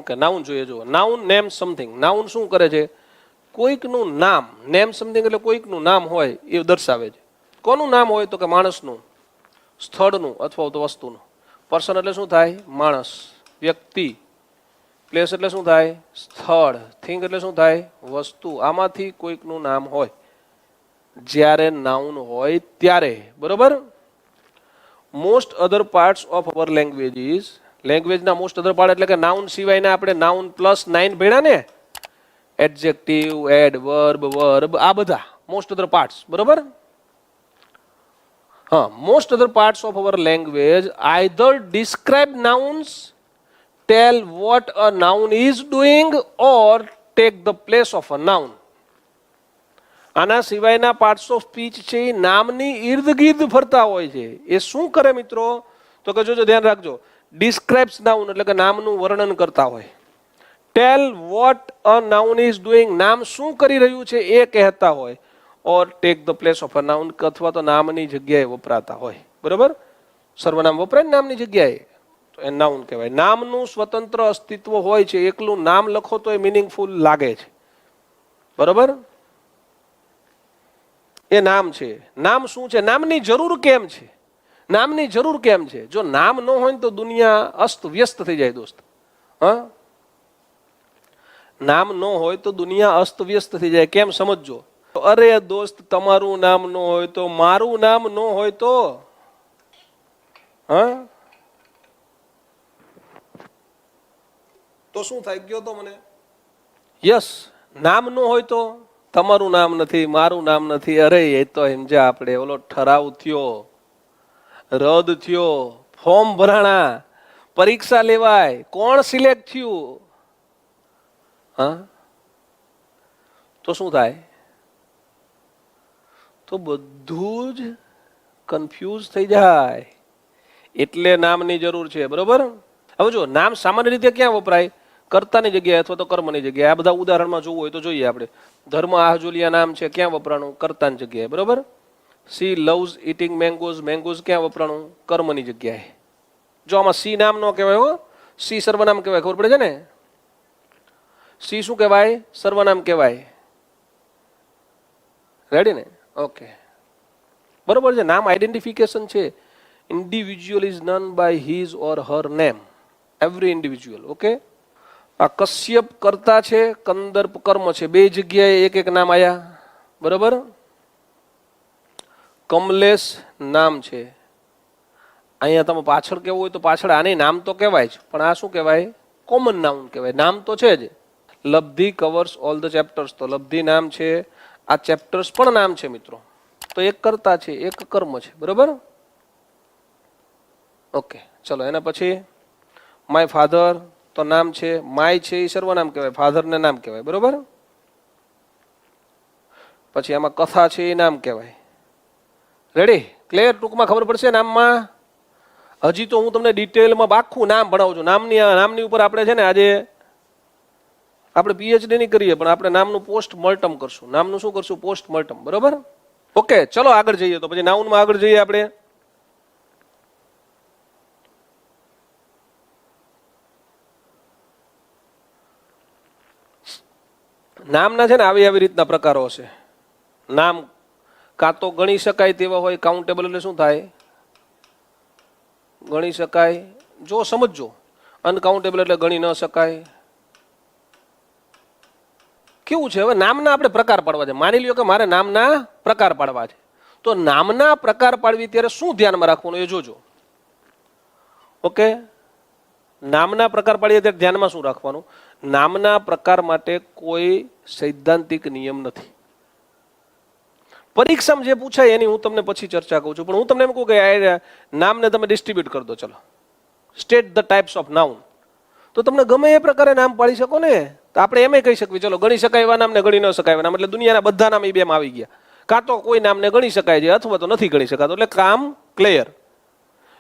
Okay, noun જોઈએ. જુઓ, noun name something. Noun શું કરે છે? કોઈકનું નામ. નેમ સમથિંગ એટલે કોઈકનું નામ હોય એ દર્શાવે છે. કોનું નામ હોય? તો કે માણસનું, સ્થળનું અથવા તો વસ્તુનું. પર્સન એટલે શું થાય? માણસ, વ્યક્તિ. પ્લેસ એટલે શું થાય? સ્થળ. થિંગ એટલે શું થાય? વસ્તુ. આમાંથી કોઈકનું નામ હોય જ્યારે નાઉન હોય ત્યારે. બરોબર. Most other parts of our languages. લેંગ્વેજના મોસ્ટ અધર પાર્ટ એટલે કે નાઉન સિવાયના આપણે નાઉન પ્લસ 9 ભણ્યા ને, એડજેક્ટિવ, એડવર્બ, વર્બ, આ બધા મોસ્ટ અધર પાર્ટ્સ. બરોબર. હા, most other parts of our language either describe nouns, tell what a noun is doing, or take the place of a noun. આના સિવાયના પાર્ટ્સ ઓફ સ્પીચ છે એ નામની ઇર્દ ગિર્દ ફરતા હોય છે. એ શું કરે મિત્રો? તો કે જોજો, ધ્યાન રાખજો. ડિસ્ક્રાઇબ્સ નાઉન એટલે કે નામનું વર્ણન કરતા હોય. Tell what a noun is doing, નામ શું કરી રહ્યું છે એ કહેતા હોય. Or take the place of a noun, અથવા તો નામની જગ્યાએ વપરાતા હોય. બરોબર. સર્વનામ વપરાય ને નામની જગ્યાએ, તો એ નાઉન કહેવાય. નામનું સ્વતંત્ર અસ્તિત્વ હોય છે. એકલું નામ લખો તો એ મિનિંગફુલ લાગે છે. બરોબર. એ નામ છે. નામ શું છે? નામની જરૂર કેમ છે? નામની જરૂર કેમ છે? જો નામ ન હોય તો દુનિયા અસ્ત વ્યસ્ત થઈ જાય દોસ્ત. હા, નામ ન હોય તો દુનિયા અસ્ત વ્યસ્ત થઈ જાય. કેમ? સમજો. અરે દોસ્ત, તમારું નામ ન હોય તો, મારું નામ ન હોય તો, હા, તો શું થાય? ગયો તો મને. યસ, નામ ન હોય તો તમારું નામ નથી, મારું નામ નથી. અરે એ તો સમજ્યા આપણે. ઓલો ઠરાવ થયો, રદ થયો, ફોર્મ ભરાણા, પરીક્ષા લેવાય, કોણ સિલેક્ટ થયું, હા, તો શું થાય? તો બધું જ કન્ફ્યુઝ થઈ જાય. એટલે નામની જરૂર છે. બરોબર. હવે જો, નામ સામાન્ય રીતે ક્યાં વપરાય? કર્તાની જગ્યાએ અથવા તો કર્મની જગ્યાએ. આ બધા ઉદાહરણમાં જોવું હોય તો જોઈએ આપણે. ધર્મ આહજુલિયા નામ છે, ક્યાં વપરાણું? કર્તાની જગ્યાએ. બરોબર. C loves eating mangoes, mangoes ક્યાં વપરાણું? કર્મની જગ્યાએ. જો આમાં સી નામ ન કહેવાય હો, સી સર્વનામ કહેવાય. ખબર પડે છે ને? સી શું કહેવાય? સર્વનામ કહેવાય. રેડી ને? ઓકે, બરોબર છે. નામ આઈડેન્ટિફિકેશન છે. Individual is known by his or her name. Every individual. Okay. આ કશ્યપ કરતા છે, કંદર્પ કર્મ છે. બે જગ્યાએ એક એક નામ આયા. બરોબર. કમલેશ નામ છે. અહીંયા તમે પાછળ કેવું હોય તો પાછળ આને નામ તો કહેવાય જ, પણ આ શું કહેવાય? કોમન નાઉન કહેવાય. નામ તો છે જ. લબ્ધિ કવર્સ ઓલ ધ ચેપ્ટર્સ, તો લબ્ધિ નામ છે. આ ચેપ્ટર્સ પણ નામ છે મિત્રો. તો એક કરતા છે, એક કર્મ છે. બરોબર. ઓકે, ચલો. એના પછી માય ફાધર તો નામ છે. માય છે એ સર્વનામ કહેવાય, ફાધર ને નામ કહેવાય. બરોબર. પછી આમાં કથા છે એ નામ કહેવાય. રેડી? ક્લિયર? ટૂંકમાં ખબર પડશે નામમાં. હજી તો હું તમને ડિટેલમાં આખું નામ ભણાવું છું. નામની ઉપર આપણે છે ને આજે આપણે પીએચડી નહીં કરીએ, પણ આપણે નામનું પોસ્ટ મોર્ટમ કરશું. નામનું શું કરશું? Post mortem. બરોબર. ઓકે, ચલો આગળ જઈએ. તો પછી નાઉનમાં આગળ જઈએ આપણે. નામના છે ને આવી રીતના પ્રકારો હશે. નામ કાં તો ગણી શકાય તેવા હોય. કાઉન્ટેબલ એટલે શું થાય? ગણી શકાય. જો સમજો, અનકાઉન્ટેબલ એટલે ગણી ન શકાય. કેવું છે? હવે નામના આપણે પ્રકાર પાડવા છે. માની લ્યો કે મારે નામના પ્રકાર પાડવા છે. તો નામના પ્રકાર પાડવી ત્યારે શું ધ્યાનમાં રાખવાનું એ જોજો. ઓકે, નામના પ્રકાર પાડીએ ત્યારે ધ્યાનમાં શું રાખવાનું? નામના પ્રકાર માટે કોઈ સૈદ્ધાંતિક નિયમ નથી. પરીક્ષામાં જે પૂછાય એની હું તમને પછી ચર્ચા કરું છું, પણ હું તમને એમ કહું કે નામને તમે ડિસ્ટ્રીબ્યુટ કરી દો. ચલો, state the types of noun. તો તમને ગમે એ પ્રકારે નામ પાડી શકો ને. તો આપણે એમ કહી શકીએ, ચલો ગણી શકાય એવા નામને ગણી ન શકાય એવા નામ, એટલે દુનિયાના બધા નામ એ બેમાં આવી ગયા. કાં તો કોઈ નામને ગણી શકાય છે અથવા તો નથી ગણી શકાતો, એટલે કામ ક્લિયર.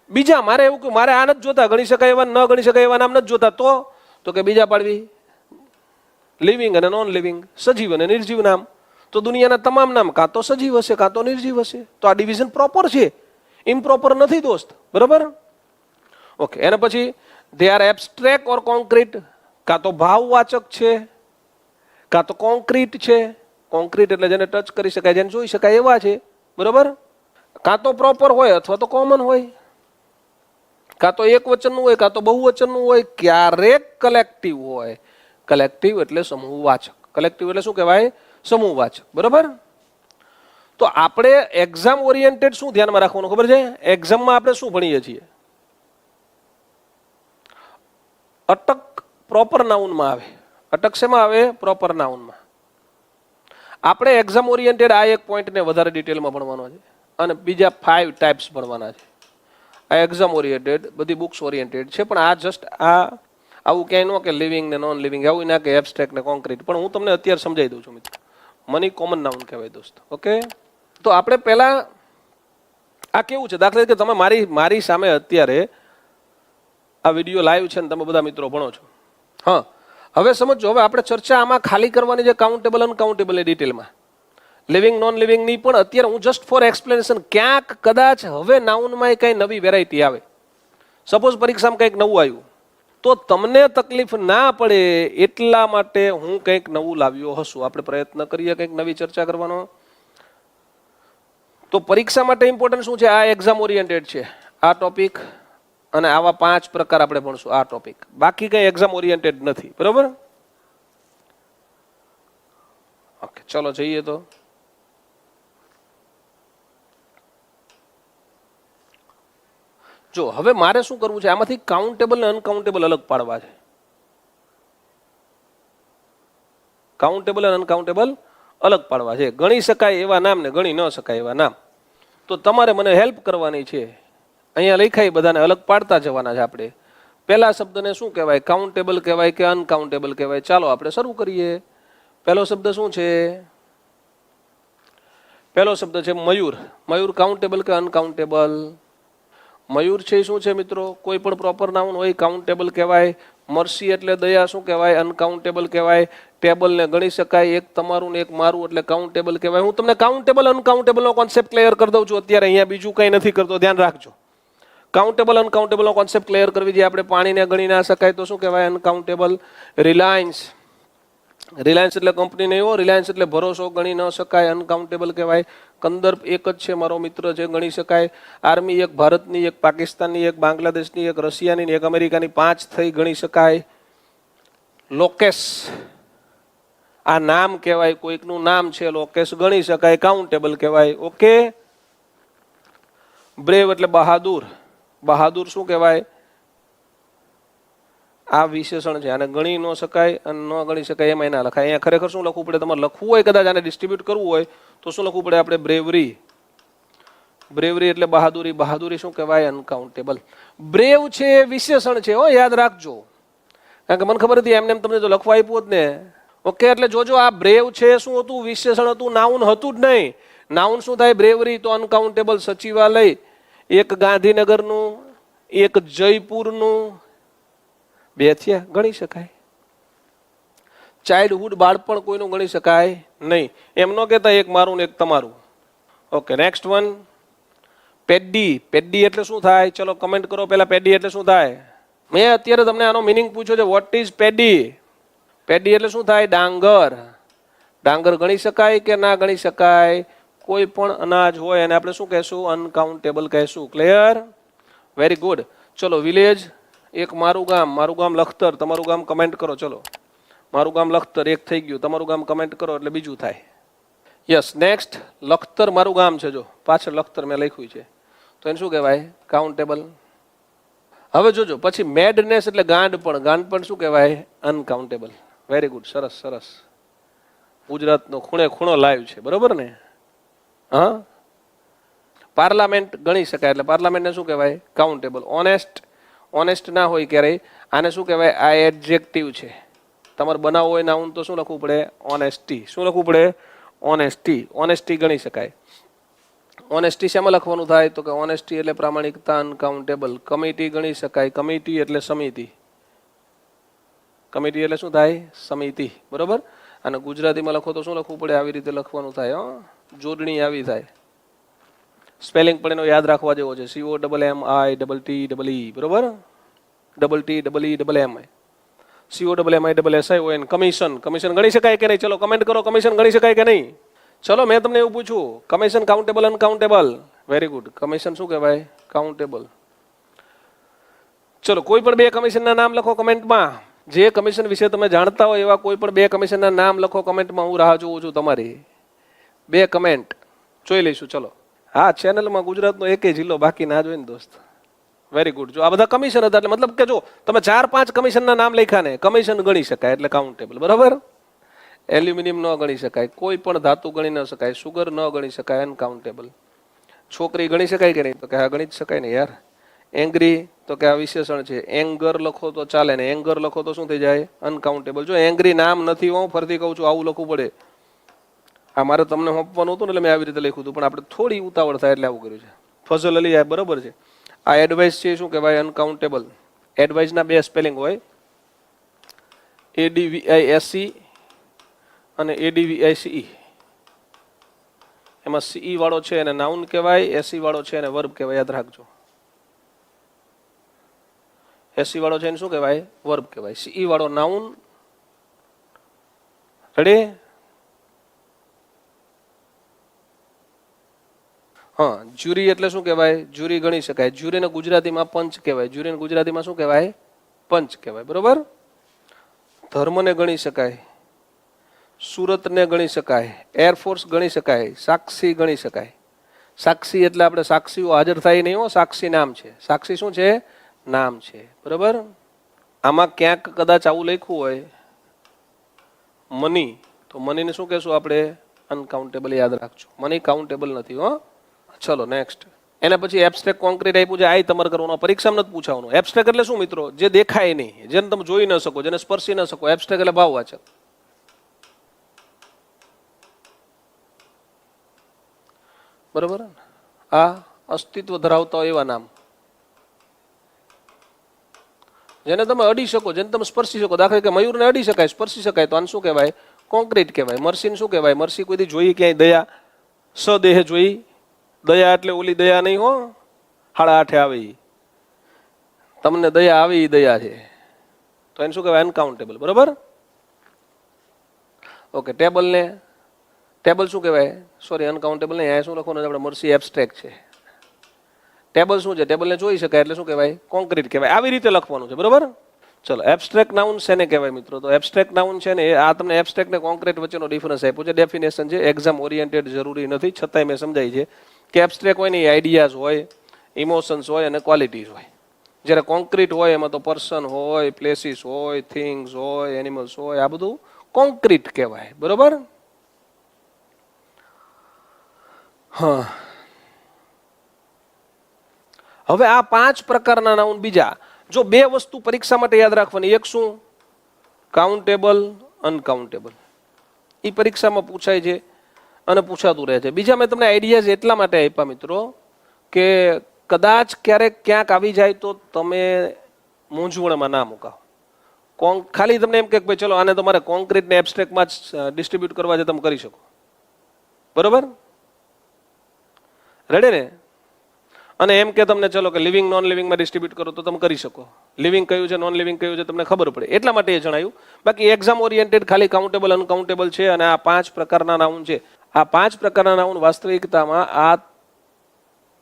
બીજા મારે એવું કે મારે આ નથી જોતા, ગણી શકાય એવા ન ગણી શકાય એવા નામ નથી જોતા, તો કે બીજા પાડવી. લિવિંગ અને નોન લિવિંગ, સજીવ અને નિર્જીવ નામ. તો દુનિયાના તમામ નામ કાં તો સજીવ હશે કાં તો નિર્જીવ હશે. તો આ ડિવિઝન પ્રોપર છે, ઇમ્પ્રોપર નથી દોસ્ત. બરોબર. ઓકે, એના પછી they are abstract or concrete. કાં તો ભાવવાચક છે, કાં તો કોન્ક્રીટ છે. કોન્ક્રીટ એટલે જેને ટચ કરી શકાય, જેને જોઈ શકાય એવા છે, બરોબર. કાં તો પ્રોપર હોય અથવા તો કોમન હોય, કાં તો એક વચનનું હોય, કાં તો બહુવચનનું હોય, ક્યારેક કલેક્ટિવ હોય. કલેક્ટિવ એટલે સમૂહવાચક. કલેક્ટિવ એટલે શું કહેવાય? સમૂહવાચક, બરોબર. તો આપણે એક્ઝામ ઓરિએન્ટેડ શું ધ્યાનમાં રાખવાનું ખબર છે? એક્ઝામમાં આપણે શું ભણીએ છીએ? અટક પ્રોપર નાઉનમાં આવે. અટક શેમાં આવે? પ્રોપર નાઉનમાં. આપણે એક્ઝામ ઓરિએન્ટેડ આ એક પોઈન્ટને વધારે ડિટેલમાં ભણવાનો છે અને બીજા 5 ટાઈપ્સ ભણવાના છે. આ એક્ઝામ ઓરિએન્ટેડ, બધી બુક્સ ઓરિએન્ટેડ છે, પણ આ જસ્ટ આવું ક્યાંય ન કે લિવિંગ ને નોન લિવિંગ, આવું ના કે એબ્સ્ટ્રેક્ટ ને કોન્ક્રીટ. પણ હું તમને અત્યારે સમજાવી દઉં છું મિત્રો. મની કોમન નાઉન કહેવાય દોસ્તો. ઓકે, તો આપણે પહેલા આ કેવું છે, દાખલા તરીકે તમે મારી સામે અત્યારે આ વિડીયો લાઈવ છે ને તમે બધા મિત્રો ભણો છો. હા, હવે સમજો. હવે આપણે ચર્ચા આમાં ખાલી કરવાની છે કાઉન્ટેબલ અનકાઉન્ટેબલ ની ડિટેલમાં, લિવિંગ નોન લિવિંગ ની. પણ અત્યારે હું જસ્ટ ફોર એક્સપ્લેનેશન, ક્યાંક કદાચ હવે નાઉનમાં કઈ નવી વેરાયટી આવે, સપોઝ પરીક્ષામાં કંઈક નવું આવ્યું, તો તમને તકલીફ ના પડે એટલા માટે હું કંઈક નવું લાવ્યો હશું. આપણે પ્રયત્ન કરીએ કંઈક નવી ચર્ચા કરવાનો. તો પરીક્ષા માટે ઇમ્પોર્ટન્ટ શું છે? આ એક્ઝામ ઓરિએન્ટેડ છે આ ટોપિક, અને આવા 5 પ્રકાર આપણે ભણશું આ ટોપિક. બાકી કઈ એક્ઝામ ઓરિએન્ટેડ નથી, બરોબર. ઓકે, ચલો જઈએ. તો જો હવે મારે શું કરવું છે, આમાંથી કાઉન્ટેબલ ને અનકાઉન્ટેબલ અલગ પાડવા છે. કાઉન્ટેબલ અને અનકાઉન્ટેબલ અલગ પાડવા છે. ગણી શકાય એવા નામ ને ગણી ન શકાય એવા નામ. તો તમારે મને હેલ્પ કરવાની છે. અહીંયા લખાય બધાને અલગ પાડતા જવાના છે આપણે. પહેલા શબ્દને શું કહેવાય? કાઉન્ટેબલ કહેવાય કે અનકાઉન્ટેબલ કહેવાય? ચાલો આપણે શરૂ કરીએ. પહેલો શબ્દ શું છે? પહેલો શબ્દ છે મયુર. મયુર કાઉન્ટેબલ કે અનકાઉન્ટેબલ? મયુર છે શું છે મિત્રો? કોઈ પણ પ્રોપર નાઉન હોય કાઉન્ટેબલ કહેવાય. મરસી એટલે દયા શું કહેવાય? અનકાઉન્ટેબલ કહેવાય. ટેબલ ને ગણી શકાય, એક તમારું ને એક મારું એટલે કાઉન્ટેબલ કહેવાય. હું તમને કાઉન્ટેબલ અનકાઉન્ટેબલ નો કોન્સેપ્ટ ક્લિયર કરી દઉં છું અત્યારે. અહીંયા બીજું કંઈ નથી કરતો, ધ્યાન રાખજો. કાઉન્ટેબલ અનકાઉન્ટેબલ નો કોન્સેપ્ટ ક્લિયર કરવી જોઈએ આપણે. પાણીને ગણી ના શકાય તો શું કહેવાય? અનકાઉન્ટેબલ. રિલાયન્સ, રિલાયન્સ એટલે કંપની નહીં હો, રિલાયન્સ એટલે ભરોસો, ગણી ન શકાય, અનકાઉન્ટેબલ કહેવાય. કંદર્પ એક જ છે, મારો મિત્ર છે, ગણી શકાય. આર્મી એક ભારતની, એક પાકિસ્તાનની, એક બાંગ્લાદેશની, એક રશિયાની, એક અમેરિકાની, 5 થઈ, ગણી શકાય. લોકેશ આ નામ કહેવાય, કોઈકનું નામ છે લોકેશ, ગણી શકાય, કાઉન્ટેબલ કહેવાય. ઓકે. બ્રેવ એટલે બહાદુર. બહાદુર શું કહેવાય? આ વિશેષણ છે, આને ગણી ન શકાય અને ન ગણી શકાય એમાં ના લખાય. અહીંયા ખરેખર શું લખવું પડે? તમારે લખવું હોય કદાચ આને ડિસ્ટ્રીબ્યુટ કરવું હોય તો શું લખવું પડે આપણે? બ્રેવરી. બ્રેવરી એટલે બહાદુરી. બહાદુરી શું કહેવાય? અનકાઉન્ટેબલ. બ્રેવ છે એ વિશેષણ છે હો, યાદ રાખજો. કારણ કે મને ખબર હતી એમને તમને તો લખવા આપ્યું જ ને. ઓકે, એટલે જોજો આ બ્રેવ છે શું હતું? વિશેષણ હતું, નાઉન હતું જ નહીં. નાઉન શું થાય? બ્રેવરી તો અનકાઉન્ટેબલ. સચિવાલય એક ગાંધીનગરનું, એક જયપુરનું, 2 થયા, ગણી શકાય. ચાઇલ્ડહુડ બાળપણ કોઈનું ગણી શકાય નહીં. એમ ન કહેતા એક મારું ને એક તમારું. Okay, next one. Paddy. Paddy એટલે શું થાય? ચલો કમેન્ટ કરો પહેલા. પેડી એટલે શું થાય? મેં અત્યારે તમને આનો મિનિંગ પૂછ્યો છે. What is Pedy? પેડી એટલે શું થાય? ડાંગર. ડાંગર ગણી શકાય કે ના ગણી શકાય? કોઈ પણ અનાજ હોય અને આપણે શું કહેશું? અનકાઉન્ટેબલ કહેશું. ક્લિયર? Very good. ચલો વિલેજ. એક મારું ગામ. મારું ગામ લખતર. તમારું ગામ કમેન્ટ કરો. ચલો મારું ગામ લખતર, એક થઈ ગયું. તમારું ગામ કમેન્ટ કરો એટલે બીજું થાય. Yes, next. લખતર મારું ગામ છે, જો પાછળ લખતર મેં લખ્યું છે, તો એને શું કહેવાય? કાઉન્ટેબલ. હવે જોજો પછી મેડનેસ એટલે ગાંડપણ. ગાંડપણ શું કહેવાય? અનકાઉન્ટેબલ. વેરી ગુડ, સરસ સરસ. ગુજરાતનો ખૂણે ખૂણો લાઈવ છે, બરોબર ને? હા. પાર્લામેન્ટ ગણી શકાય એટલે પાર્લામેન્ટને શું કહેવાય? કાઉન્ટેબલ. ઓનેસ્ટ. ઓનેસ્ટ ના હોય ક્યારેય, આને શું કહેવાય? આ એડજેક્ટિવ છે. તમારે બનાવવો હોય નાઉન તો શું લખવું પડે? ઓનેસ્ટી. શું લખવું પડે? ઓનેસ્ટી. ઓનેસ્ટી ગણી શકાય. ઓનેસ્ટી શેમાં લખવાનું થાય? તો કે ઓનેસ્ટી એટલે પ્રામાણિકતા, અનકાઉન્ટેબલ. કમિટી ગણી શકાય. કમિટી એટલે સમિતિ. કમિટી એટલે શું થાય? સમિતિ, બરોબર. અને ગુજરાતીમાં લખો તો શું લખવું પડે? આવી રીતે લખવાનું થાય. જોડણી આવી થાય. સ્પેલિંગ પણ એનો યાદ રાખવા જેવો છે. COMMITTEE, બરોબર. TTEEMI. COMMISSION commission. કમિશન ગણી શકાય કે નહીં? ચલો કમેન્ટ કરો, કમિશન ગણી શકાય કે નહીં? ચલો મેં તમને એવું પૂછ્યું, commission countable uncountable? Very good. Commission શું કહેવાય? કાઉન્ટેબલ. ચલો કોઈ પણ બે કમિશનના નામ લખો કમેન્ટમાં. જે કમિશન વિશે તમે જાણતા હોય એવા કોઈ પણ બે કમિશનના નામ લખો કમેન્ટમાં. હું રાહ જોઉં છું તમારી. બે કમેન્ટ જોઈ લઈશું. ચલો હા, ચેનલમાં ગુજરાતનો એકેય જિલ્લો બાકી ના જોઈને દોસ્ત. Very good. જો આ બધા કમિશન હતા એટલે મતલબ કે જો તમે 4-5 કમિશનના નામ લખ્યા ને, કમિશન ગણી શકાય એટલે કાઉન્ટેબલ. બરાબર. એલ્યુમિનિયમ ન ગણી શકાય, કોઈ પણ ધાતુ ગણી ન શકાય, સુગર ન ગણી શકાય, અનકાઉન્ટેબલ. છોકરી ગણી શકાય કે નહીં? તો કે હા ગણી જ શકાય ને યાર. એંગ્રી તો કે આ વિશેષણ છે. એંગર લખો તો ચાલે ને એંગર લખો તો શું થઈ જાય? અનકાઉન્ટેબલ. જો એંગ્રી નામ નથી, હું ફરતી કહું છું, આવું લખવું પડે. આ મારે તમને સોંપવાનું હતું ને એટલે મેં આવી રીતે લખ્યું હતું, પણ આપણે થોડી ઉતાવળ થાય એટલે આવું કર્યું છે. ફઝલ અલી આ બરોબર છે. આ એડવાઇસ છે, શું કહેવાય? અનકાઉન્ટેબલ. એડવાઇસના બે સ્પેલિંગ હોય, ADVISE અને ADVICE. એમાં CE વાળો છે એને નાઉન કહેવાય, SE વાળો છે એને વર્બ કહેવાય. યાદ રાખજો. SE વાળો છે એને શું કહેવાય? વર્બ કહેવાય. CE વાળો નાઉન. રેડી? હા, જ્યુરી એટલે શું કહેવાય? જ્યુરી ગણી શકાય. જ્યુરીને ગુજરાતીમાં પંચ કહેવાય. જ્યુરીને ગુજરાતીમાં શું કહેવાય? પંચ કહેવાય. બરોબર. ધર્મને ગણી શકાય, સુરતને ગણી શકાય, એરફોર્સ ગણી શકાય, સાક્ષી ગણી શકાય. સાક્ષી એટલે આપણે સાક્ષીઓ હાજર થાય નહીં હો, સાક્ષી નામ છે. સાક્ષી શું છે? નામ છે. બરોબર. આમાં ક્યાંક કદાચ આવું લખ્યું હોય મની, તો મનીને શું કહેશું આપણે? અનકાઉન્ટેબલ. યાદ રાખજો, મની કાઉન્ટેબલ નથી હો. ચલો નેક્સ્ટ. એના પછી એબ્સ્ટ્રેક્ટ કોન્ક્રીટ આપ્યું છે. આ તમારે કરવાનું, પરીક્ષામાં નથી પૂછાવાનું. એબ્સ્ટ્રેક્ટ એટલે શું મિત્રો? જે દેખાય નહીં, જેને તમે જોઈ ન શકો, જેને સ્પર્શી ન શકો. એબ્સ્ટ્રેક્ટ એટલે ભાવવાચક. બરોબર. આ અસ્તિત્વ ધરાવતા એવા નામ જેને તમે અડી શકો, જેને તમે સ્પર્શી શકો. દાખલા કે મયુરને અડી શકાય, સ્પર્શી શકાય, તો આને શું કહેવાય? કોન્ક્રીટ કહેવાય. મરસીને શું કહેવાય? મરસી કોઈથી જોઈ ક્યાંય? દયા. સદેહ જોઈ. દયા એટલે ઓલી દયા નહીં હો, 8:30 આવે. તમને દયા આવી દયા છે, તો એને શું કહેવાય? અનકાઉન્ટેબલ. બરોબર. ઓકે. ટેબલને, ટેબલ શું કહેવાય? સોરી, અનકાઉન્ટેબલ નહીં. અહીંયા શું લખવાનું? આપણે મરસી એબ્સ્ટ્રેક્ટ છે. ટેબલ શું છે? ટેબલને જોઈ શકાય એટલે શું કહેવાય? કોન્ક્રીટ કહેવાય. આવી રીતે લખવાનું છે. બરોબર. ચલો એબ્સ્ટ્રેક્ટ નાઉન શેને કહેવાય મિત્રો? તો એબ્સ્ટ્રેક્ટ નાઉન છે ને, આ તમને એબ્સ્ટ્રેક્ટ ને કોન્ક્રીટ વચ્ચેનો ડિફરન્સ આપ્યો છે. ડેફિનેશન છે, એક્ઝામ ઓરિએન્ટેડ જરૂરી નથી, છતાંય મેં સમજાય છે કે એબ્સ્ટ્રેક્ટ હોય ને આઈડિયાઝ હોય, ઇમોશન્સ હોય અને ક્વોલિટીઝ હોય. જ્યારે કોન્ક્રીટ હોય એમાં તો પર્સન હોય, પ્લેસીસ હોય, થિંગ્સ હોય, એનિમલ્સ હોય. આ બધું કોન્ક્રીટ કહેવાય. બરોબર. હા, હવે આ 5 પ્રકારના નાઉન. બીજા જો બે વસ્તુ પરીક્ષા માટે યાદ રાખવાની. એક શું? Countable, uncountable. એ પરીક્ષામાં પૂછાય છે અને પૂછાતું રહે છે. બીજા મેં તમને આઈડિયાઝ એટલા માટે આપ્યા મિત્રો કે કદાચ ક્યારેક ક્યાંક આવી જાય તો તમે મૂંઝવણમાં ના મુકાઓ. ખાલી તમને એમ કે ભાઈ ચલો આને તમારે કોન્ક્રીટ ને એબ્સ્ટ્રેક્ટમાં જ ડિસ્ટ્રીબ્યુટ કરવા છે, તમે કરી શકો. બરોબર. રેડી ને? અને એમ કે તમને ચલો કે લિવિંગ નોન લિવિંગમાં ડિસ્ટ્રીબ્યુટ કરો તો તમે કરી શકો. લિવિંગ કયું છે, નોન લિવિંગ કયું છે, તમને ખબર પડે એટલા માટે એ જણાવ્યું. બાકી એક્ઝામ ઓરિએન્ટેડ ખાલી કાઉન્ટેબલ, અનકાઉન્ટેબલ છે અને આ 5 પ્રકારના નાઉન છે. આ 5 પ્રકારના નાઉન વાસ્તવિકતામાં આ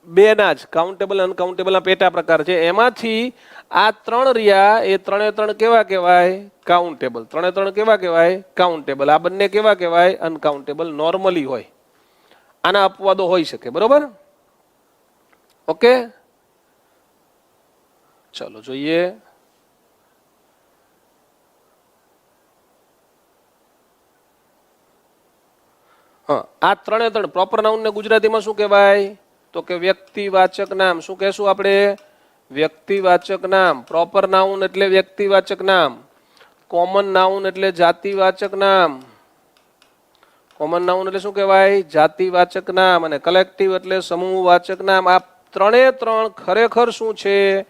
બેના જ કાઉન્ટેબલ, અનકાઉન્ટેબલના પેટા પ્રકાર છે. એમાંથી આ 3 રહ્યા એ 3 કેવા કહેવાય? કાઉન્ટેબલ. 3 કેવા કહેવાય? કાઉન્ટેબલ. આ બંને કેવા કહેવાય? અનકાઉન્ટેબલ. નોર્મલી હોય. આના અપવાદો હોઈ શકે. બરોબર. ઓકે. ચાલો જોઈએ. હા, આ 3 પ્રોપર નાઉન ને ગુજરાતીમાં શું કહેવાય? તો કે વ્યક્તિવાચક નામ. શું કહેશું આપણે? વ્યક્તિવાચક નામ. પ્રોપર નાઉન એટલે વ્યક્તિવાચક નામ. કોમન નાઉન એટલે જાતિવાચક નામ. કોમન નાઉન એટલે શું કહેવાય? જાતિવાચક નામ. અને કલેક્ટિવ એટલે સમૂહવાચક નામ. આ 3 ખરેખર શું છે?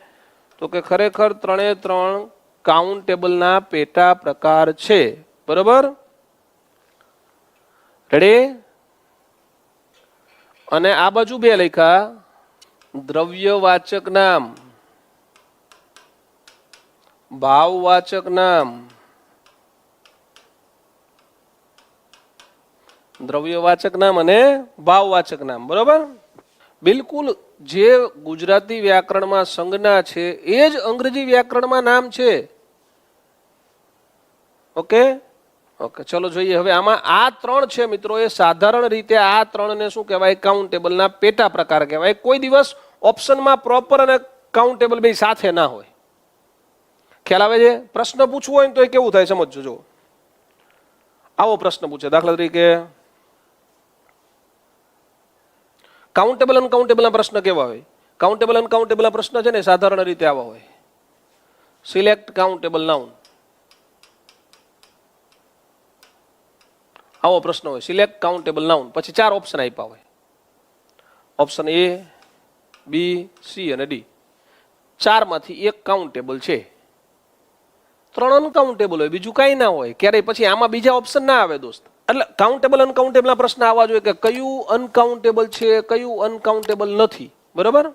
તો કે ખરેખર 3 કાઉન્ટેબલના પેટા પ્રકાર છે. બરોબર. રેડી? અને આ બાજુ 2 લખ્યા, દ્રવ્યવાચક નામ ભાવવાચક નામ, દ્રવ્યવાચક નામ અને ભાવવાચક નામ. બરોબર? બિલકુલ જે ગુજરાતી વ્યાકરણમાં સંજ્ઞા છે એ જ અંગ્રેજી વ્યાકરણમાં નામ છે. ઓકે ઓકે, ચલો જોઈએ હવે. આમાં આ ત્રણ છે મિત્રો, એ સાધારણ રીતે આ ત્રણને શું કહેવાય? કાઉન્ટેબલના પેટા પ્રકાર કહેવાય. કોઈ દિવસ ઓપ્શનમાં પ્રોપર અને કાઉન્ટેબલ બે સાથે ના હોય. ખ્યાલ આવે છે? પ્રશ્ન પૂછવો હોય ને તો એ કેવું થાય સમજજો. જો આવો પ્રશ્ન પૂછે, દાખલા તરીકે કાઉન્ટેબલ અનકાઉન્ટેબલના પ્રશ્ન કેવા હોય? કાઉન્ટેબલ અનકાઉન્ટેબલના પ્રશ્ન છે ને સાધારણ રીતે આવા હોય. સિલેક્ટ કાઉન્ટેબલ નાઉન, આવો પ્રશ્ન હોય. સિલેક્ટ કાઉન્ટેબલ નાઉન, પછી 4 ઓપ્શન આપ્યા હોય. ઓપ્શન એ, બી, સી અને ડી. 4 માંથી એક કાઉન્ટેબલ છે, 3 અનકાઉન્ટેબલ હોય, બીજું કઈ ના હોય. ક્યારેય પછી આમાં બીજા ઓપ્શન ના આવે દોસ્ત. એટલે કાઉન્ટેબલ અનકાઉન્ટેબલ ના પ્રશ્ન આવવા જોઈએ કે કયું અનકાઉન્ટેબલ છે, કયું અનકાઉન્ટેબલ નથી. બરાબર?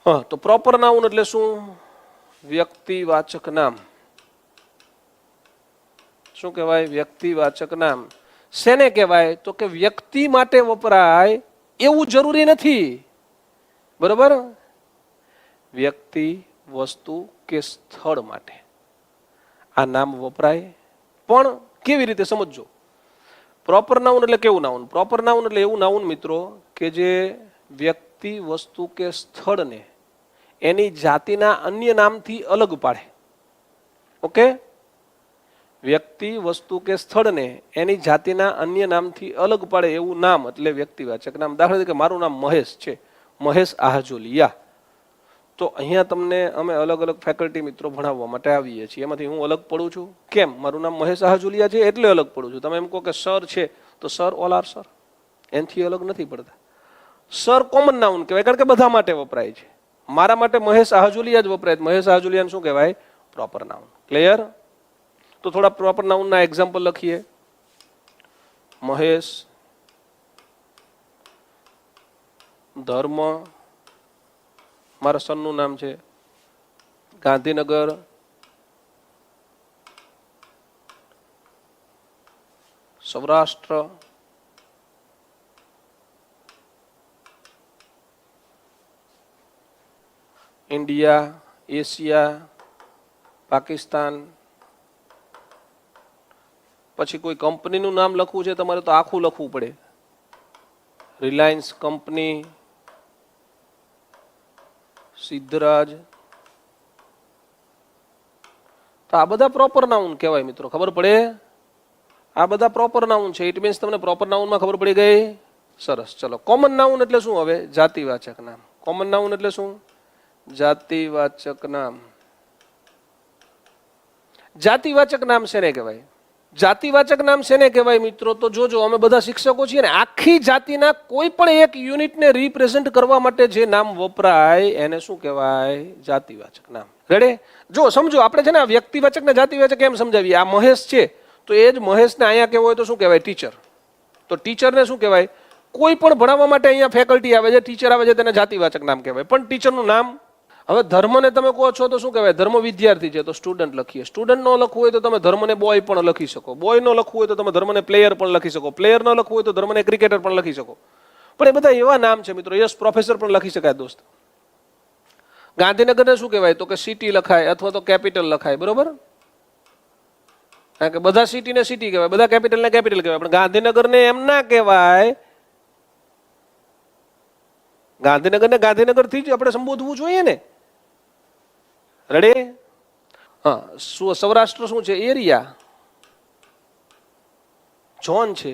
હા, તો પ્રોપર નાઉન એટલે શું? વ્યક્તિવાચક નામ. શું કહેવાય? વ્યક્તિવાચક નામ. શેને કહેવાય? તો કે વ્યક્તિ માટે વપરાય એવું જરૂરી નથી. બરોબર? વ્યક્તિ, વસ્તુ કે સ્થળ માટે આ નામ વપરાય. પણ કેવી રીતે સમજજો? પ્રોપર નાઉન એટલે કેવું નાઉન? પ્રોપર નાઉન એટલે એવું નાઉન મિત્રો કે જે વ્યક્તિ, વસ્તુ કે સ્થળને એની જાતિના અન્ય નામથી અલગ પાડે. ઓકે? વ્યક્તિ, વસ્તુ કે સ્થળને એની જાતિના અન્ય નામથી અલગ પાડે એવું નામ એટલે વ્યક્તિવાચક નામ. દાખલા તરીકે મારું નામ મહેશ છે, મહેશ આહજોલિયા. તો અહીંયા તમને અમે અલગ અલગ ફેકલ્ટી મિત્રો ભણાવવા માટે આવીએ છીએ. એમાંથી હું અલગ પડું છું. કેમ? મારું નામ મહેશ આહજોલિયા છે એટલે અલગ પડું છું. તમે એમ કહો કે સર છે તો સર ઓલ આર સર, એનાથી અલગ નથી પડતા. સર કોમન નાઉન કહેવાય કારણ કે બધા માટે વપરાય છે. મારા માટે મહેશ આહજોલિયા જ વપરાય. મહેશ આહજોલિયાને શું કહેવાય? Proper noun. ક્લિયર? તો થોડા પ્રોપર નાઉનના એક્ઝામ્પલ લખીએ. મહેશ, ધર્મ, મારા સનનું નામ છે, ગાંધીનગર, સૌરાષ્ટ્ર, ઇન્ડિયા, એશિયા, પાકિસ્તાન. પછી કોઈ કંપનીનું નામ લખવું છે તમારે તો આખું લખવું પડે. Reliance company, Siddhraj. તો આ બધા પ્રોપર નાઉન કહેવાય મિત્રો. ખબર પડે? આ બધા પ્રોપર નાઉન છે. ઇટ મીન્સ તમને પ્રોપર નાઉનમાં ખબર પડી ગઈ? સરસ. ચલો, કોમન નાઉન એટલે શું? હવે જાતિવાચક નામ. કોમન નાઉન એટલે શું? જાતિવાચક નામ. જાતિવાચક નામ શેને કહેવાય? જાતિવાચક નામ શેને કહેવાય મિત્રો? તો જોજો, અમે બધા શિક્ષકો છીએ ને, આખી જાતિના કોઈ પણ એક યુનિટને રિપ્રેઝેન્ટ કરવા માટે જે નામ વપરાય એને શું કહેવાય? જાતિવાચક નામ. રેડી? જો સમજો, આપણે છે ને વ્યક્તિવાચક ને જાતિવાચક કેમ સમજાવીએ? આ મહેશ છે તો એ જ મહેશને અહીંયા કહેવો હોય તો શું કહેવાય? ટીચર. તો ટીચરને શું કહેવાય? કોઈ પણ ભણાવવા માટે અહીંયા ફેકલ્ટી આવે છે, ટીચર આવે છે, તેને જાતિવાચક નામ કહેવાય. પણ ટીચરનું નામ. હવે ધર્મને તમે કહો છો તો શું કહેવાય? ધર્મ વિદ્યાર્થી છે તો સ્ટુડન્ટ લખીએ. સ્ટુડન્ટ નો લખવું હોય તો તમે ધર્મને બોય પણ લખી શકો. બોય નો લખવું હોય તો તમે ધર્મને પ્લેયર પણ લખી શકો. પ્લેયર નો લખવું હોય તો ધર્મને ક્રિકેટર પણ લખી શકો. પણ એ બધા એવા નામ છે મિત્રો. યસ, પ્રોફેસર પણ લખી શકાય દોસ્ત. ગાંધીનગરને શું કહેવાય? તો કે સિટી લખાય અથવા તો કેપિટલ લખાય. બરોબર? કારણ કે બધા સિટીને સિટી કહેવાય, બધા કેપિટલને કેપિટલ કહેવાય. પણ ગાંધીનગરને એમ ના કહેવાય. ગાંધીનગરને ગાંધીનગરથી જ આપણે સંબોધવું જોઈએ ને. રેડી? હા. સૌરાષ્ટ્ર શું છે? એરિયા, ઝોન છે.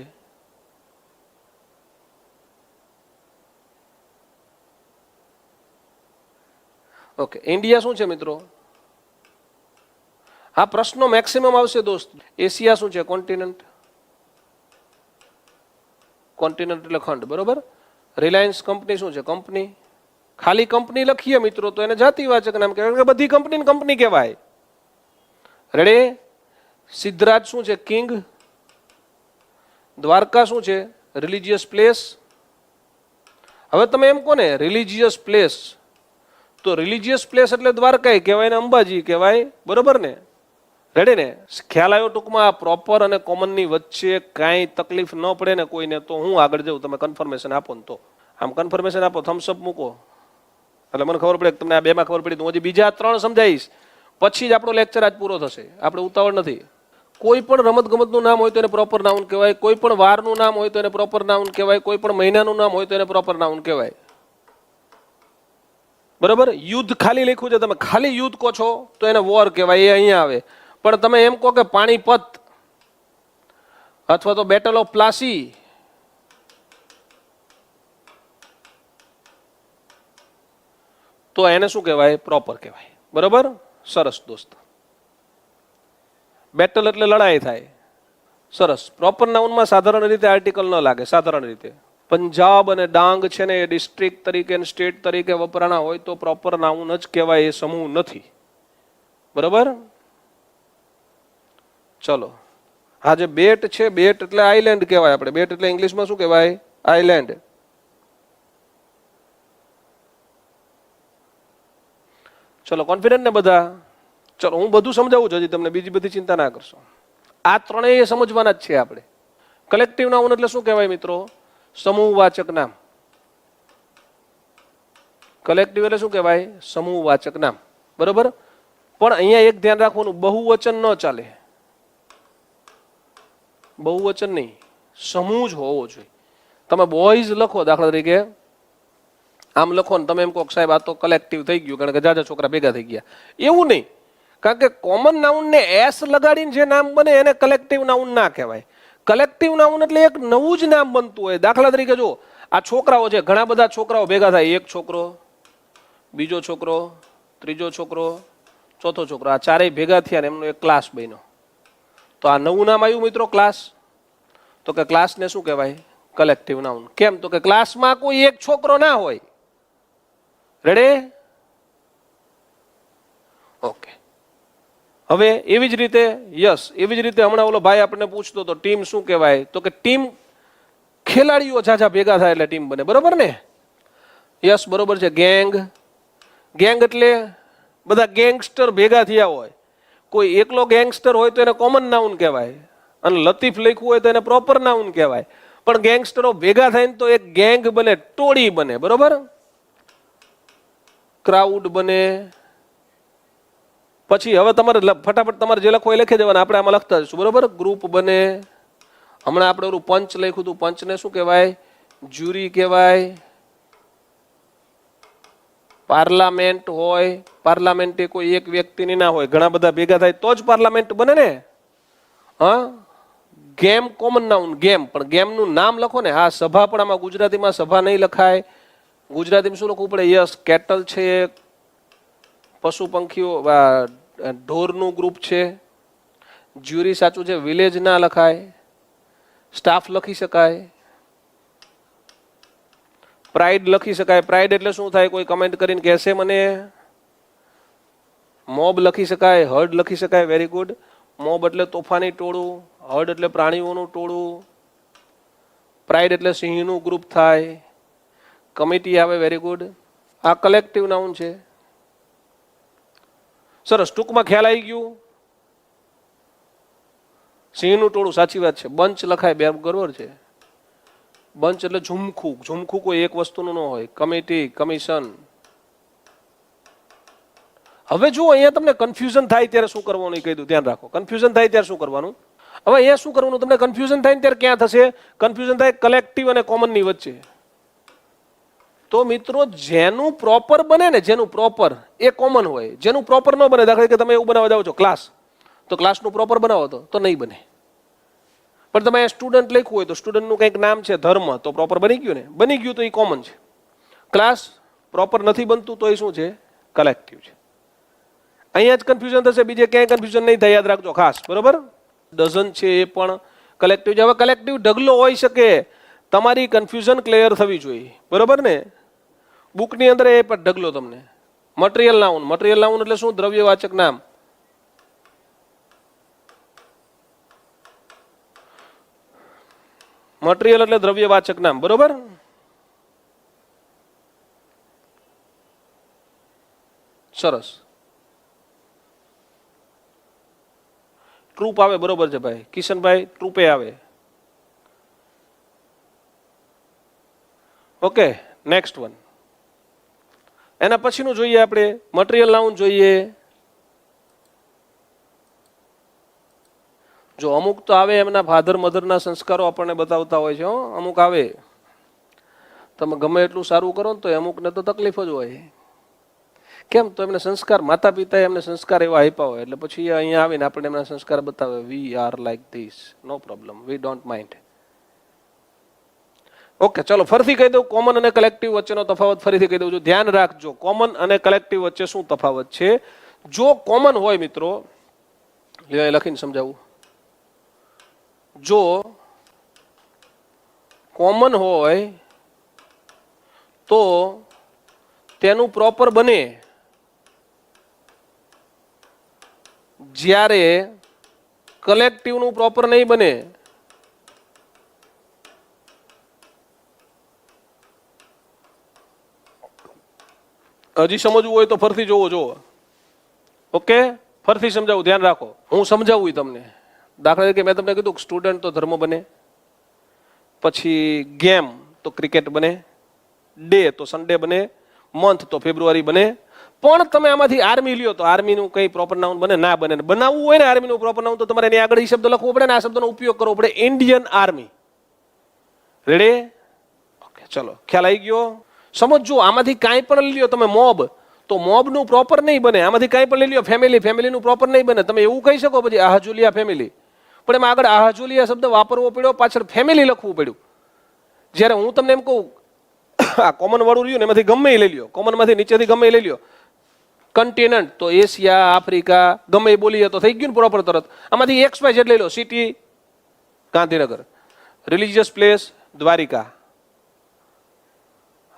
ઓકે. ઇન્ડિયા શું છે મિત્રો? આ પ્રશ્નો મેક્સિમમ આવશે દોસ્ત. એશિયા શું છે? કોન્ટિનેન્ટ. કોન્ટિનેન્ટ એટલે ખંડ. બરોબર? રિલાયન્સ કંપની શું છે? કંપની. ખાલી કંપની લખીએ મિત્રો તો એને જાતિવાચક નામ કહેવાય. બધી કંપની કંપની કહેવાય. રેડી? સિદ્ધરાજ શું છે? કિંગ. દ્વારકા શું છે? Religious place. હવે તમે એમ કહો ને રિલિજિયસ પ્લેસ, તો રિલિજિયસ પ્લેસ એટલે દ્વારકાઈ કહેવાય ને અંબાજી કહેવાય, બરોબર ને? રેડી ને? ખ્યાલ આવ્યો ટૂંકમાં? આ પ્રોપર અને કોમનની વચ્ચે કાંઈ તકલીફ ન પડે ને કોઈને, તો હું આગળ જાઉં. તમે કન્ફર્મેશન આપો ને તો આમ કન્ફર્મેશન આપો, થમ્સઅપ મૂકો, એટલે મને ખબર પડે કે તમને આ બેમાં ખબર પડી. હું હજી બીજા 3 સમજાવીશ, પછી જ આપણો લેક્ચર આજ પૂરો થશે. આપણે ઉતાવળ નથી. કોઈ પણ રમતગમતનું નામ હોય તો એને પ્રોપર નાઉન કહેવાય, કોઈ પણ વારનું નામ હોય તો એને પ્રોપર નાઉન કહેવાય, કોઈ પણ મહિનાનું નામ હોય તો એને પ્રોપર નાઉન કહેવાય. બરાબર? યુદ્ધ ખાલી લખ્યું છે, તમે ખાલી યુદ્ધ કહો છો તો એને વોર કહેવાય, એ અહીંયા આવે. પણ તમે એમ કહો કે પાણીપત અથવા તો બેટલ ઓફ પ્લાસી, તો એને શું કહેવાય? પ્રોપર કહેવાય. બરાબર? સરસ દોસ્ત. બેટલ એટલે લડાઈ થાય. સરસ. પ્રોપર નાઉનમાં સાધારણ રીતે આર્ટિકલ ન લાગે. સાધારણ રીતે પંજાબ અને ડાંગ છે ને એ ડિસ્ટ્રિક્ટ તરીકે અને સ્ટેટ તરીકે વપરાણા હોય તો પ્રોપર નાઉન જ કહેવાય, એ સમૂહ નથી. બરાબર? ચલો, હા, જે બેટ છે, બેટ એટલે આઈલેન્ડ કહેવાય. આપણે બેટ એટલે ઇંગ્લિશમાં શું કહેવાય? આઈલેન્ડ. ચલો, કોન્ફિડન્ટ ને બધા? ચલો, હું બધું સમજાવું છું હજી તમને, બીજી બધી ચિંતા ના કરશો. આ ત્રણેય સમજવાના જ છે આપણે. કલેક્ટિવ નાઉન એટલે શું કહેવાય મિત્રો? સમૂહવાચક નામ. કલેક્ટિવ એટલે શું કહેવાય? સમૂહવાચક નામ. બરોબર? પણ અહીંયા એક ધ્યાન રાખવાનું, બહુવચન ન ચાલે. બહુવચન નહીં, સમૂહ જ હોવો જોઈએ. તમે બોયઝ લખો દાખલા તરીકે, આમ લખો ને તમે એમ કહો સાહેબ આ તો કલેક્ટિવ થઈ ગયું કારણ કે જાજા છોકરા ભેગા થઈ ગયા. એવું નહીં, કારણ કે કોમન નાઉન ને એસ લગાડીને જે નામ બને એને કલેક્ટિવ નાઉન ના કહેવાય. કલેક્ટિવ નાઉન એટલે એક નવું જ નામ બનતું હોય. દાખલા તરીકે જો આ છોકરાઓ છે, ઘણા બધા છોકરાઓ ભેગા થાય, એક છોકરો, બીજો છોકરો, ત્રીજો છોકરો, ચોથો છોકરો, આ ચારેય ભેગા થયા ને એમનો એક ક્લાસ બન્યો. તો આ નવું નામ આવ્યું મિત્રો, ક્લાસ. તો કે ક્લાસને શું કહેવાય? Collective noun. કેમ? તો કે ક્લાસમાં કોઈ એક છોકરો ના હોય. રેડી? ઓકે. હવે એવી જ રીતે યસ, એવી જ રીતે હમણાં ઓલો ભાઈ આપણને પૂછતો તો ટીમ શું કહેવાય? તો કે ટીમ ખેલાડીઓ ઝાઝા ભેગા થાય એટલે ટીમ બને. બરોબર ને? યસ, બરોબર છે. ગેંગ, ગેંગ એટલે બધા ગેંગસ્ટર ભેગા થયા હોય. કોઈ એકલો ગેંગસ્ટર હોય તો એને કોમન નાઉન કહેવાય, અને લતીફ લખ્યું હોય તો એને પ્રોપર નાઉન કહેવાય. પણ ગેંગસ્ટરો ભેગા થાય તો એક ગેંગ બને, ટોળી બને. બરોબર? ક્રાઉડ બને. પછી હવે તમારે ફટાફટ તમારે જે લખો એ લખી દેવાના, આપણે આમાં લખતા જઈશું. બરોબર? ગ્રુપ બને. હમણાં આપણે ઓલું પંચ લખ્યું હતું, પંચને શું કહેવાય? જ્યુરી કહેવાય. પાર્લામેન્ટ હોય, પાર્લામેન્ટ એ કોઈ એક વ્યક્તિની ના હોય, ઘણા બધા ભેગા થાય તો જ પાર્લામેન્ટ બને ને. હા, ગેમ કોમન નાઉન, ગેમ. પણ ગેમનું નામ લખો ને. હા, સભા પણ આમાં ગુજરાતીમાં સભા નહીં લખાય. ગુજરાતીમાં શું લખવું પડે? યસ, કેટલ છે, પશુ પંખીઓ, ઢોરનું ગ્રુપ છે. જ્યુરી સાચું છે, વિલેજ ના લખાય. સ્ટાફ લખી શકાય. પ્રાઇડ લખી શકાય. પ્રાઇડ એટલે શું થાય? કોઈ કમેન્ટ કરીને કહેશે મને. મોબ લખી શકાય, હર્ડ લખી શકાય. Very good. મોબ એટલે તોફાની ટોળું, હર્ડ એટલે પ્રાણીઓનું ટોળું, પ્રાઇડ એટલે સિંહનું ગ્રુપ થાય, કમિટી આવે. Very good. આ કલેક્ટિવ નાઉન છે. સરસ, ટૂંકમાં ખ્યાલ આવી ગયું. સિંહનું ટોળું, સાચી વાત છે. બંચ લખાય, બે બરોબર છે. બંચ એટલે ઝુમખું. ઝુમખું કોઈ એક વસ્તુનું ન હોય. Committee, commission. હવે જો અહીંયા તમને કન્ફ્યુઝન થાય ત્યારે શું કરવાનું એ કહી દઉં, ધ્યાન રાખો. કન્ફ્યુઝન થાય ત્યારે શું કરવાનું? હવે અહીંયા શું કરવાનું? તમને કન્ફ્યુઝન થાય ત્યારે ક્યાં થશે? કન્ફ્યુઝન થાય કલેક્ટિવ અને કોમનની વચ્ચે. તો મિત્રો જેનું પ્રોપર બને ને, જેનું પ્રોપર એ કોમન હોય. જેનું પ્રોપર ન બને, દાખલા કે તમે એવું બનાવવા જાઓ છો ક્લાસ, તો ક્લાસનું પ્રોપર બનાવો તો નહીં બને. પણ તમે સ્ટુડન્ટ લખ્યું હોય તો સ્ટુડન્ટનું કંઈક નામ છે, ધર્મ, તો પ્રોપર બની ગયું ને. બની ગયું તો એ કોમન છે. ક્લાસ પ્રોપર નથી બનતું તો એ શું છે? કલેક્ટિવ છે. અહીંયા જ કન્ફ્યુઝન થશે, બીજે ક્યાંય કન્ફ્યુઝન નહીં થાય, યાદ રાખજો ખાસ. બરોબર? ડઝન છે એ પણ કલેક્ટિવ છે. હવે કલેક્ટિવ ઢગલો હોઈ શકે, તમારી કન્ફ્યુઝન ક્લિયર થવી જોઈએ. બરોબર ને? બુકની અંદર એ પણ ઢગલો તમને. Material noun. મટીરિયલ નાઉન એટલે શું? દ્રવ્યવાચક નામ. મટીરિયલ એટલે દ્રવ્યવાચક નામ. બરોબર? સરસ. ટ્રુપ આવે, બરોબર છે ભાઈ. કિશનભાઈ ટ્રુપે આવે. Okay, next one. એના પછીનું જોઈએ આપણે મટીરિયલ નાઉન જોઈએ. જો અમુક તો આવે એમના ફાધર મધરના સંસ્કારો આપણને બતાવતા હોય છે. અમુક આવે તમે ગમે એટલું સારું કરો ને તો અમુકને તો તકલીફ જ હોય. કેમ? તો એમને સંસ્કાર, માતા પિતાએ એમને સંસ્કાર એવા આપ્યા હોય એટલે પછી અહીંયા આવીને આપણે એમના સંસ્કાર બતાવે. We are like this, no problem, we don't mind. Okay, ચલો ફરીથી કહી દઉં કોમન અને કલેક્ટિવ વચ્ચેનો તફાવત ફરીથી કહી દઉં છું. ધ્યાન રાખજો, કોમન અને કલેક્ટિવ વચ્ચે શું તફાવત છે. જો કોમન હોય મિત્રો, લખીને સમજાવું. જો કોમન હોય તો તેનું પ્રોપર બને જ્યારે કલેક્ટિવનું પ્રોપર નહીં બને. હજી સમજવું હોય તો ફરીથી જોવો. ઓકે, ફરીથી સમજાવું, ધ્યાન રાખો. હું સમજાવું તમને. દાખલા તરીકે મેં તમને કીધું સ્ટુડન્ટ તો ધર્મ બને, પછી ગેમ તો ક્રિકેટ બને, ડે તો સન્ડે બને, મંથ તો ફેબ્રુઆરી બને. પણ તમે આમાંથી આર્મી લ્યો તો આર્મીનું કઈ પ્રોપર નાઉન બને? ના બને. બનાવવું હોય ને આર્મીનું પ્રોપર નાઉન તો તમારે એની આગળ એ શબ્દ લખવો પડે ને આ શબ્દનો ઉપયોગ કરવો પડે. Indian army. રેડી? ઓકે, ચલો ખ્યાલ આવી ગયો. સમજો આમાંથી કાંઈ પણ લઈ લ્યો તમે. મોબ તો મોબનું પ્રોપર નહીં બને. આમાંથી કાંઈ પણ લઈ લ્યો. ફેમિલી, ફેમિલીનું પ્રોપર નહીં બને. તમે એવું કહી શકો પછી આહજુલિયા ફેમિલી, પણ એમાં આગળ આહજુલિયા શબ્દ વાપરવો પડ્યો, પાછળ ફેમિલી લખવું પડ્યું. જ્યારે હું તમને એમ કહું આ કોમન વાળું રહ્યું ને એમાંથી ગમે એ લઈ લ્યો, કોમનમાંથી નીચેથી ગમે એ લઈ લ્યો. કન્ટિનેન્ટ તો એશિયા, આફ્રિકા, ગમે એ બોલીએ તો થઈ ગયું ને પ્રોપર તરત. આમાંથી XY Z લઈ લો. City Gandhinagar, religious place Dwarika.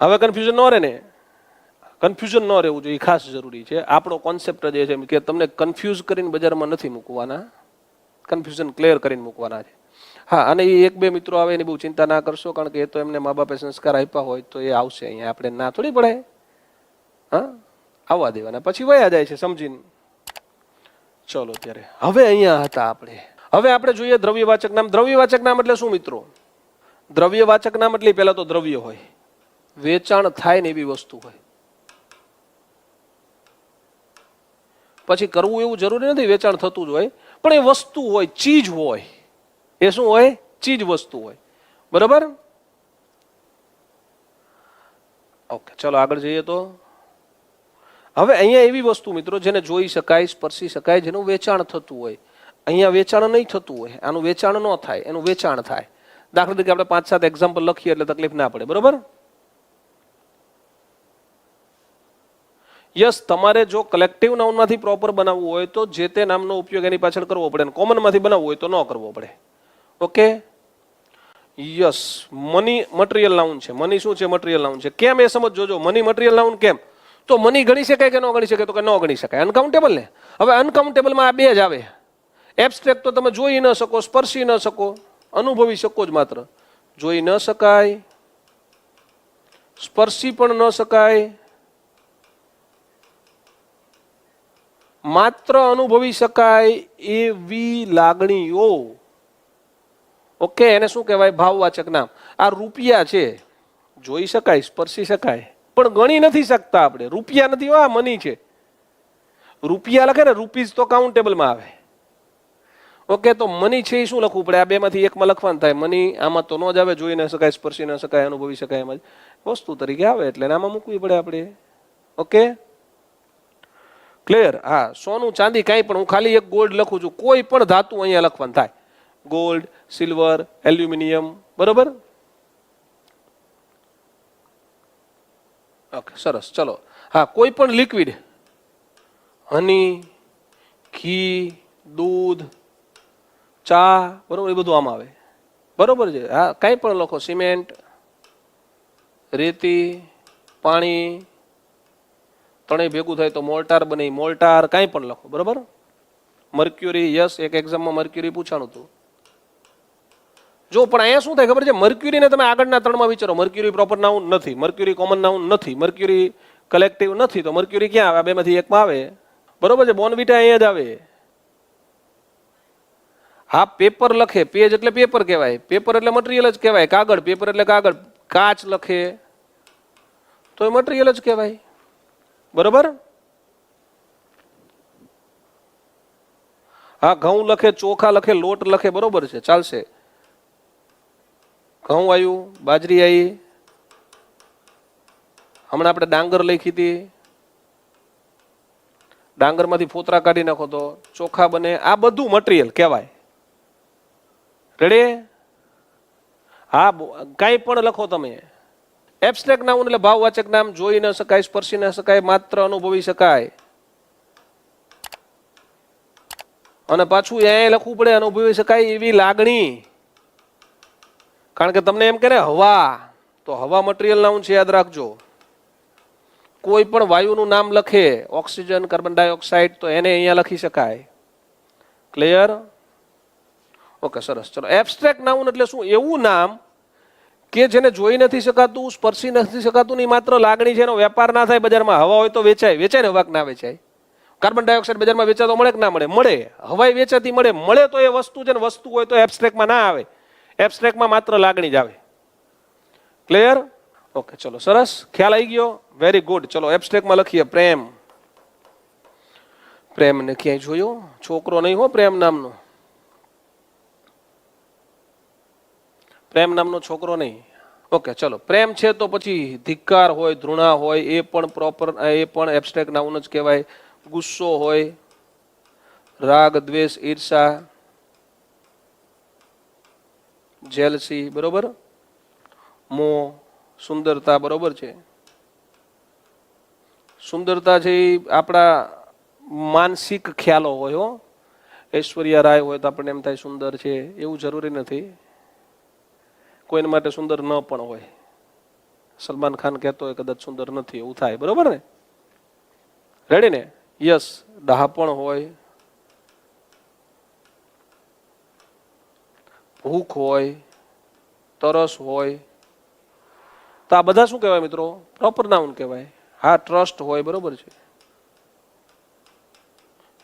હવે કન્ફ્યુઝન ન રહે ને? કન્ફ્યુઝન ન રહેવું જોઈએ, ખાસ જરૂરી છે. આપણો કોન્સેપ્ટ જ એ છે કે તમને કન્ફ્યુઝ કરીને બજારમાં નથી મૂકવાના, કન્ફ્યુઝન ક્લિયર કરીને મૂકવાના છે. હા, અને એ એક બે મિત્રો આવે એની બહુ ચિંતા ના કરશો, કારણ કે એ તો એમને મા બાપે સંસ્કાર આપ્યા હોય તો એ આવશે અહીંયા. આપણે ના થોડી પડે. હા, આવવા દેવાના, પછી વયા જાય છે સમજીને. ચલો ત્યારે હવે અહીંયા હતા આપણે. હવે આપણે જોઈએ દ્રવ્યવાચક નામ. દ્રવ્યવાચક નામ એટલે શું મિત્રો? દ્રવ્યવાચક નામ એટલે પહેલા તો દ્રવ્ય હોય, વેચાણ થાય ને એવી વસ્તુ હોય. પછી કરવું એવું જરૂરી નથી વેચાણ થતું જ હોય, પણ એ વસ્તુ હોય, ચીજ હોય. એ શું હોય? ચીજ વસ્તુ હોય. બરાબર? ઓકે, ચલો આગળ જઈએ. તો હવે અહીંયા એવી વસ્તુ મિત્રો જેને જોઈ શકાય, સ્પર્શી શકાય, જેનું વેચાણ થતું હોય. અહીંયા વેચાણ નહીં થતું હોય, આનું વેચાણ ન થાય, એનું વેચાણ થાય. દાખલા તરીકે આપણે 5-7 એક્ઝામ્પલ લખીએ એટલે તકલીફ ના પડે. બરોબર? યસ, તમારે જો કલેક્ટિવ નાઉનમાંથી પ્રોપર બનાવવું હોય તો જે તે નામનો ઉપયોગ એની પાછળ કરવો પડે, અને કોમનમાંથી બનાવવું હોય તો ન કરવો પડે. Okay, yes. Money material noun છે. મની શું છે? મટીરિયલ નાઉન છે. કેમ એ સમજો. જો મની મટીરિયલ નાઉન કેમ? તો મની ગણી શકાય કે ન ગણી શકાય? તો કે ન ગણી શકાય. અનકાઉન્ટેબલ ને? હવે અનકાઉન્ટેબલમાં આ બે જ આવે. એબ્સ્ટ્રેક્ટ તો તમે જોઈ ન શકો, સ્પર્શી ન શકો, અનુભવી શકો જ માત્ર. જોઈ ન શકાય, સ્પર્શી પણ ન શકાય, માત્ર અનુભવી શકાય એવી લાગણીઓ. ઓકે, એને શું કહેવાય? ભાવવાચક નામ. આ રૂપિયા છે, જોઈ શકાય, સ્પર્શી શકાય, પણ ગણી નથી શકતા આપણે. રૂપિયા નથી, આ મની છે. રૂપિયા લખે ને, રૂપીઝ તો કાઉન્ટેબલમાં આવે. ઓકે, તો મની છે એ શું લખવું પડે? આ બેમાંથી એકમાં લખવાનું થાય. મની આમાં તો ન જ આવે. જોઈ ન શકાય, સ્પર્શી ન શકાય, અનુભવી શકાય, એમ જ વસ્તુ તરીકે આવે એટલે આમાં મૂકવી પડે આપણે. Okay, clear? હા, સોનું ચાંદી કાંઈ પણ. હું ખાલી એક ગોલ્ડ લખું છું, કોઈ પણ ધાતુ અહીંયા લખવાનું થાય. Gold, silver, aluminium. બરોબર? ઓકે, સરસ. ચલો, હા, કોઈ પણ લિક્વિડ, હની, ઘી, દૂધ, ચા, બરોબર, એ બધું આમાં આવે. બરોબર છે? હા, કાંઈ પણ લખો. સિમેન્ટ, રેતી, પાણી, ત્રણેય ભેગું થાય તો મોર્ટાર બને. મોર્ટાર કાંઈ પણ લખો. બરોબર? મર્ક્યુરી, યસ, એક એક્ઝામમાં મર્ક્યુરી પૂછાણું હતું. જો પણ અહીંયા શું થાય ખબર છે? મર્ક્યુરીને તમે આગળના ત્રણમાં વિચારો. મર્ક્યુરી પ્રોપર નાઉન નથી, મર્ક્યુરી કોમન નાઉન નથી, મર્ક્યુરી કલેક્ટિવ નથી તો મર્ક્યુરી ક્યાં આવે? આ બેમાંથી એકમાં આવે. બરોબર છે. બોર્નવિટા અહીંયા જ આવે. હા, પેપર લખે, પેજ એટલે પેપર કહેવાય, પેપર એટલે મટીરિયલ જ કહેવાય, કાગળ, પેપર એટલે કાગળ. કાચ લખે તો એ મટીરિયલ જ કહેવાય. બરોબર. હા, ઘઉં લખે, ચોખા લખે, લોટ લખે, બરોબર છે, ચાલશે. ઘઉં આવ્યું, બાજરી આવી, હમણાં આપણે ડાંગર લખી હતી, ડાંગરમાંથી ફોતરા કાઢી નાખો તો ચોખા બને. આ બધું મટીરિયલ કહેવાય. રેડી? હા, કાંઈ પણ લખો તમે. એબ્સ્ટ્રેક્ટ નાઉન એટલે ભાવવાચક નામ, જોઈ ન શકાય, સ્પર્શી ન શકાય, માત્ર અનુભવી શકાય. અને પાછું એ લખવું પડે અનુભવી શકાય એવી લાગણી. કારણ કે તમને એમ કે ને હવા, તો હવા મટીરિયલ નાઉન છે, યાદ રાખજો. કોઈ પણ વાયુનું નામ લખે, ઓક્સિજન, કાર્બન ડાયોક્સાઇડ, તો એને અહીંયા લખી શકાય. ક્લિયર? ઓકે, સરસ. ચલો, એબ્સ્ટ્રેક્ટ નાઉન એટલે શું? એવું નામ કે જેને જોઈ નથી શકાતું, સ્પર્શી નથી શકાતું, ની માત્ર લાગણી છે, એનો વેપાર ના થાય બજારમાં. હવા હોય તો વેચાય, વેચાય ને હવા ના વેચાય? કાર્બન ડાયોક્સાઇડ બજારમાં વેચાતો મળે કે ના મળે? મળે. હવાઈ વેચાતી મળે, મળે તો એ વસ્તુ છે ને, વસ્તુ હોય તો એબ્સ્ટ્રેક્ટમાં ના આવે. એબ્સ્ટ્રેક્ટમાં માત્ર લાગણી જ આવે. ક્લિયર? ઓકે, ચલો, સરસ, ખ્યાલ આવી ગયો. Very good. ચલો, એબ્સ્ટ્રેક્ટમાં લખીએ પ્રેમ. પ્રેમ ને ક્યાંય જોયો? છોકરો નહીં હો પ્રેમ નામનો. પ્રેમ નામનો છોકરો નહીં. ઓકે, ચલો, પ્રેમ છે તો પછી ધિક્કાર હોય, ધૃણા હોય, એ પણ પ્રોપર, એ પણ એબ્સ્ટ્રેક્ટ નાઉન જ કહેવાય. ગુસ્સો હોય, રાગ, દ્વેષ, ઈર્ષા, જેલસી, બરોબર, મોહ, સુંદરતા, બરોબર છે. સુંદરતા છે એ આપણા માનસિક ખ્યાલો હોય. હો, ઐશ્વર્યા રાય હોય તો આપણને એમ થાય સુંદર છે, એવું જરૂરી નથી. કોઈના માટે સુંદર ન પણ હોય. સલમાન ખાન કહેતો હોય કદાચ સુંદર નથી, એવું થાય. બરોબર ને? રેડી ને? યસ. ડહાપણ હોય, ભૂખ હોય, તરસ હોય, તો આ બધા શું કહેવાય મિત્રો? પ્રોપર નાઉન કહેવાય. હા, ટ્રસ્ટ હોય, બરોબર છે,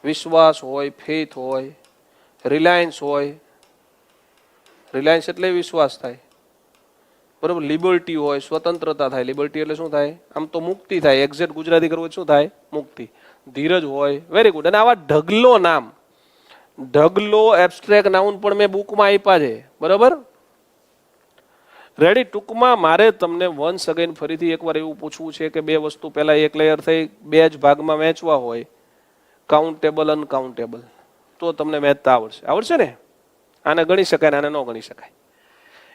વિશ્વાસ હોય, ફેથ હોય, રિલાયન્સ હોય. રિલાયન્સ એટલે વિશ્વાસ થાય, બરોબર. લિબર્ટી હોય, સ્વતંત્રતા થાય. લિબર્ટી એટલે શું થાય? આમ તો મુક્તિ થાય. એક્ઝેક્ટ ગુજરાતી કરવું શું થાય? મુક્તિ. ધીરજ હોય. Very good. અને આવા ઢગલો નામ, ઢગલો એબ્સ્ટ્રેક્ટ નાઉન પણ મેં બુકમાં આપ્યા છે. બરોબર? રેડી? ટૂંકમાં મારે તમને વન્સ અગેન ફરીથી એકવાર એવું પૂછવું છે કે બે વસ્તુ પહેલા એક લેયર થઈ, બે જ ભાગમાં વહેંચવા હોય, કાઉન્ટેબલ, અનકાઉન્ટેબલ, તો તમને વહેંચતા આવડશે. આવડશે ને? આને ગણી શકાય ને આને ન ગણી શકાય.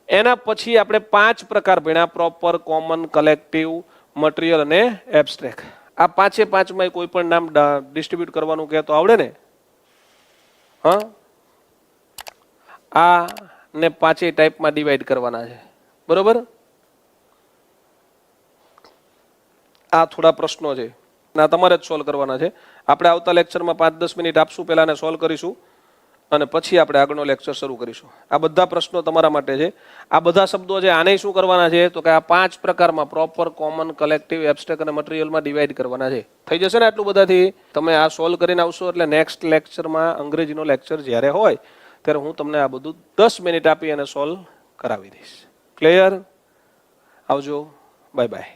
એના પછી આપણે 5 પ્રકાર ભણ્યા: પ્રોપર, કોમન, કલેક્ટિવ, મટીરિયલ અને એબ્સ્ટ્રેક્ટ. આ 5માં કોઈ પણ નામ ડિસ્ટ્રીબ્યુટ કરવાનું કહે તો આવડે ને? હા, આ ને 5 ટાઈપમાં ડિવાઈડ કરવાના છે. બરોબર? આ થોડા પ્રશ્નો છે, ના તમારે જ સોલ્વ કરવાના છે. આપણે આવતા લેક્ચરમાં 5-10 મિનિટ આપશું, પહેલા ને સોલ્વ કરીશું અને પછી આપણે આગળનો લેક્ચર શરૂ કરીશું. આ બધા પ્રશ્નો તમારા માટે છે. આ બધા શબ્દો છે, આને શું કરવાના છે તો કે આ 5 પ્રકારમાં પ્રોપર, કોમન, કલેક્ટિવ, એબ્સ્ટ્રેક્ટ અને મટીરિયલમાં ડિવાઈડ કરવાના છે. થઈ જશે ને આટલું બધાથી? તમે આ સોલ્વ કરીને આવશો એટલે નેક્સ્ટ લેક્ચરમાં, અંગ્રેજીનો લેક્ચર જ્યારે હોય ત્યારે હું તમને આ બધું 10 મિનિટ આપી અને સોલ્વ કરાવી દઈશ. ક્લિયર? આવજો. Bye bye.